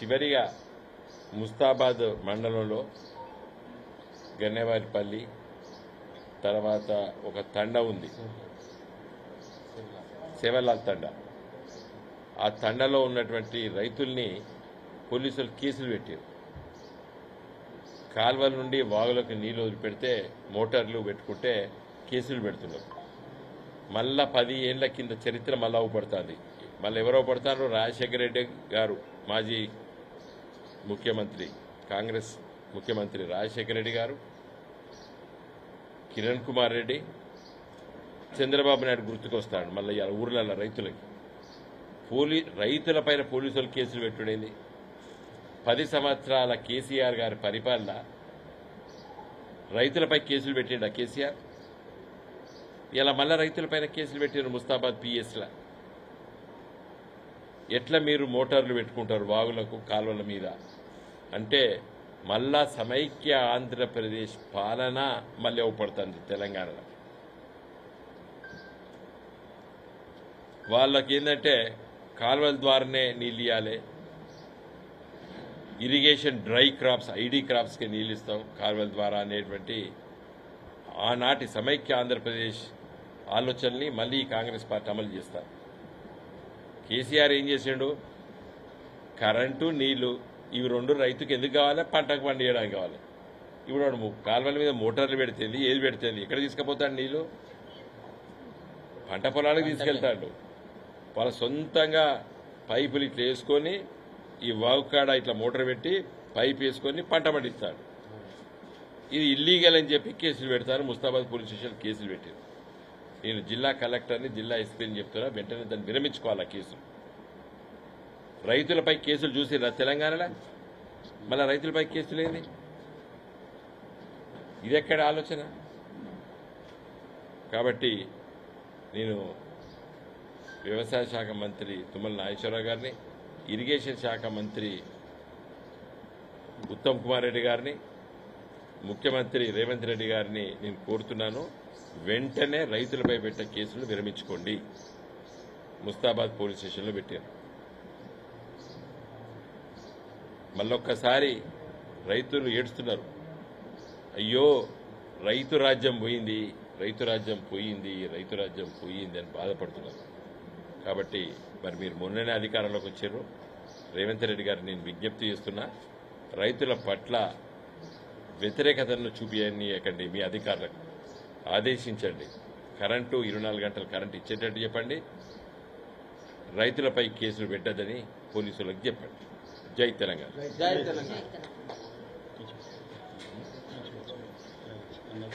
చివరిగా ముస్తాబాద్ మండలంలో గన్నేవారిపల్లి తర్వాత ఒక తండ ఉంది, సేవలాల్ తండ. ఆ తండలో ఉన్నటువంటి రైతుల్ని పోలీసులు కేసులు పెట్టారు. కాల్వల నుండి వాగులకు నీళ్లు వదిలిపెడితే మోటార్లు పెట్టుకుంటే కేసులు పెడుతున్నారు. మళ్ళా 10 ఏళ్ల కింద చరిత్ర మళ్ళా అవపడుతుంది. మళ్ళీ ఎవరో పడతారో రాజశేఖర రెడ్డి గారు, మాజీ ముఖ్యమంత్రి, కాంగ్రెస్ ముఖ్యమంత్రి రాజశేఖర రెడ్డి గారు, కిరణ్ కుమార్ రెడ్డి, చంద్రబాబు నాయుడు గుర్తుకొస్తాడు. మళ్ళీ ఇలా ఊర్లలో రైతులకి రైతులపైన పోలీసులు కేసులు పెట్టుడైంది. 10 సంవత్సరాల కేసీఆర్ గారి పరిపాలన రైతులపై కేసులు పెట్టిండు ఆ కేసీఆర్. ఇలా మళ్ళా రైతులపైన కేసులు పెట్టారు ముస్తాబాద్ పిఎస్ల. ఎట్లా మీరు మోటార్లు పెట్టుకుంటారు వాగులకు కాలువల మీద అంటే మళ్ళా సమైక్య ఆంధ్రప్రదేశ్ పాలన మళ్ళీ అవపడుతుంది తెలంగాణలో. వాళ్ళకి ఏంటంటే కాలువల ద్వారానే నీళ్ళు ఇవ్వాలి, ఇరిగేషన్ డ్రై క్రాప్స్ ఐడి క్రాప్స్కి నీళ్ళు ఇస్తాం కాలువల ద్వారా అనేటువంటి ఆనాటి సమైక్య ఆంధ్రప్రదేశ్ ఆలోచనల్ని మళ్ళీ కాంగ్రెస్ పార్టీ అమలు చేస్తారు. కేసీఆర్ ఏం చేసిండు? కరెంటు నీళ్లు ఇవి రెండు రైతుకి ఎందుకు కావాలి? పంటకు పండియడానికి కావాలి. ఇప్పుడు వాడు కాలువల మీద మోటార్లు పెడుతుంది, ఏది పెడుతుంది, ఎక్కడ తీసుకుపోతాడు నీళ్లు? పంట పొలాలకు తీసుకెళ్తాడు. వాళ్ళ సొంతంగా పైపులు ఇట్లా వేసుకొని ఈ వాగు కాడ ఇట్లా మోటార్ పెట్టి పైప్ వేసుకొని పంట పండిస్తాడు. ఇది ఇల్లీగల్ అని చెప్పి కేసులు పెడతారు. ముస్తాబాద్ పోలీస్ స్టేషన్ కేసులు పెట్టారు. నేను జిల్లా కలెక్టర్ని, జిల్లా ఎస్పీని చెప్తున్నా, వెంటనే దాన్ని విరమించుకోవాలి. ఆ కేసులు రైతులపై కేసులు చూసిరా తెలంగాణలో? మళ్ళీ రైతులపై కేసులు ఏంది? ఇదెక్కడ ఆలోచన? కాబట్టి నేను వ్యవసాయ శాఖ మంత్రి తుమ్మల నాగేశ్వరరావు గారిని, ఇరిగేషన్ శాఖ మంత్రి ఉత్తమ్ కుమార్ రెడ్డి గారిని, ముఖ్యమంత్రి రేవంత్ రెడ్డి గారిని నేను కోరుతున్నాను, వెంటనే రైతులపై పెట్టే కేసులు విరమించుకోండి. ముస్తాబాద్ పోలీస్ స్టేషన్లో పెట్టారు. మళ్ళొక్కసారి రైతులు ఏడుస్తున్నారు, అయ్యో రైతు రాజ్యం పోయింది, రైతు రాజ్యం పోయింది, రైతు రాజ్యం పోయింది అని బాధపడుతున్నారు. కాబట్టి మరి మీరు మొన్ననే అధికారంలోకి వచ్చారు. రేవంత్ రెడ్డి గారు నేను విజ్ఞప్తి చేస్తున్నా, రైతుల పట్ల వ్యతిరేకతను చూపించకండి. మీ అధికారులకు ఆదేశించండి. కరెంటు 24 గంటలు కరెంటు ఇచ్చేటట్టు చెప్పండి. రైతులపై కేసులు పెట్టద్దని పోలీసులకు చెప్పండి. జై తెలంగాణ.